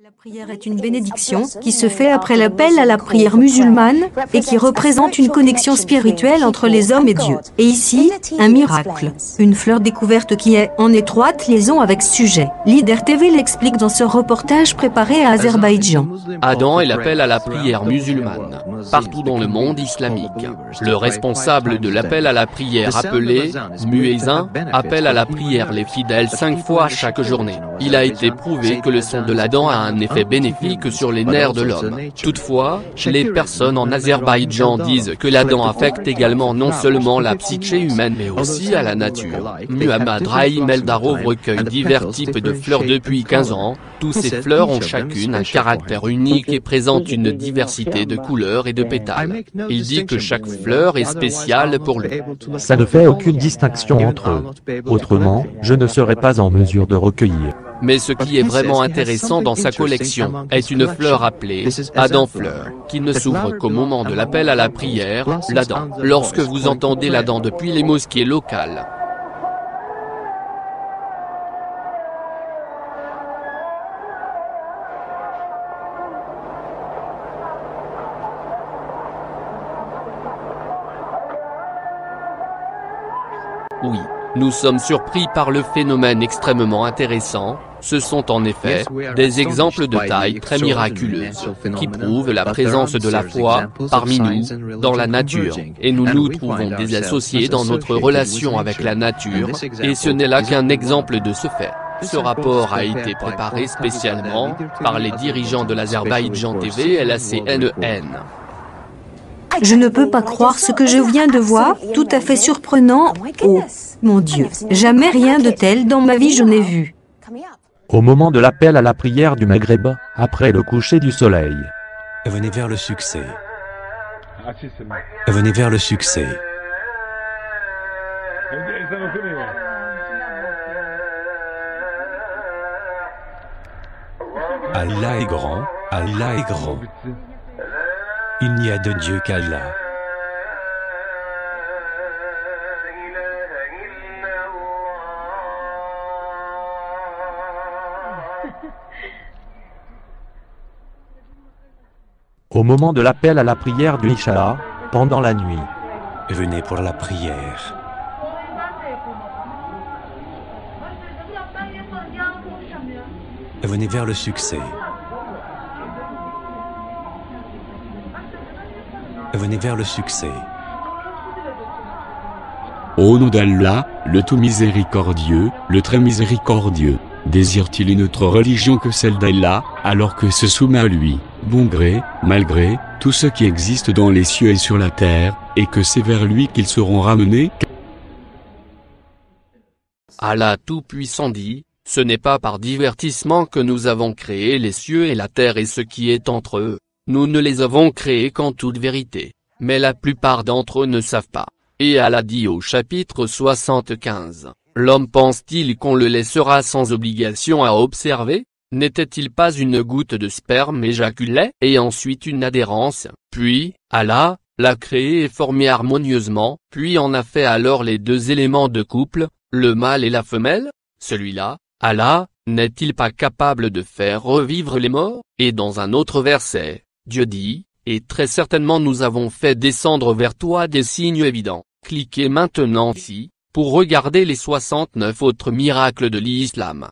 La prière est une bénédiction qui se fait après l'appel à la prière musulmane et qui représente une connexion spirituelle entre les hommes et Dieu. Et ici, un miracle, une fleur découverte qui est en étroite liaison avec ce sujet. Leader TV l'explique dans ce reportage préparé à Azerbaïdjan. Adam est l'appel à la prière musulmane, partout dans le monde islamique. Le responsable de l'appel à la prière appelé muezzin appelle à la prière les fidèles 5 fois chaque journée. Il a été prouvé que le son de l'Adhan a un effet bénéfique sur les nerfs de l'homme. Toutefois, les personnes en Azerbaïdjan disent que l'Adhan affecte également non seulement la psyché humaine mais aussi à la nature. Muhammad Rahim Eldarov recueille divers types de fleurs depuis 15 ans. Tous ces fleurs ont chacune un caractère unique et présentent une diversité de couleurs et de pétales. Il dit que chaque fleur est spéciale pour lui. Ça ne fait aucune distinction entre eux. Autrement, je ne serais pas en mesure de recueillir. Mais ce qui est vraiment intéressant dans sa collection est une fleur appelée Adhan fleur, qui ne s'ouvre qu'au moment de l'appel à la prière, l'Adhan. Lorsque vous entendez l'Adhan depuis les mosquées locales. Oui, nous sommes surpris par le phénomène extrêmement intéressant. Ce sont en effet des exemples de taille très miraculeuse, qui prouvent la présence de la foi, parmi nous, dans la nature, et nous nous trouvons désassociés dans notre relation avec la nature, et ce n'est là qu'un exemple de ce fait. Ce rapport a été préparé spécialement par les dirigeants de l'Azerbaïdjan TV et la CNN. Je ne peux pas croire ce que je viens de voir, tout à fait surprenant. Oh, mon Dieu, jamais rien de tel dans ma vie je n'ai vu. Au moment de l'appel à la prière du Maghreb, après le coucher du soleil. Venez vers le succès. Venez vers le succès. Allah est grand, Allah est grand. Il n'y a de Dieu qu'Allah. Au moment de l'appel à la prière du Isha, pendant la nuit. Venez pour la prière. Venez vers le succès. Venez vers le succès. Au nom d'Allah, le tout miséricordieux, le très miséricordieux, désire-t-il une autre religion que celle d'Allah, alors que se soumet à lui, bon gré, mal gré, tout ce qui existe dans les cieux et sur la terre, et que c'est vers lui qu'ils seront ramenés? Allah Tout-Puissant dit, ce n'est pas par divertissement que nous avons créé les cieux et la terre et ce qui est entre eux. Nous ne les avons créés qu'en toute vérité, mais la plupart d'entre eux ne savent pas. Et Allah dit au chapitre 75, l'homme pense-t-il qu'on le laissera sans obligation à observer? N'était-il pas une goutte de sperme éjaculée et ensuite une adhérence? Puis, Allah l'a créé et formé harmonieusement, puis en a fait alors les deux éléments de couple, le mâle et la femelle? Celui-là, Allah, n'est-il pas capable de faire revivre les morts? Et dans un autre verset, Dieu dit, et très certainement nous avons fait descendre vers toi des signes évidents. Cliquez maintenant ici, pour regarder les 69 autres miracles de l'islam.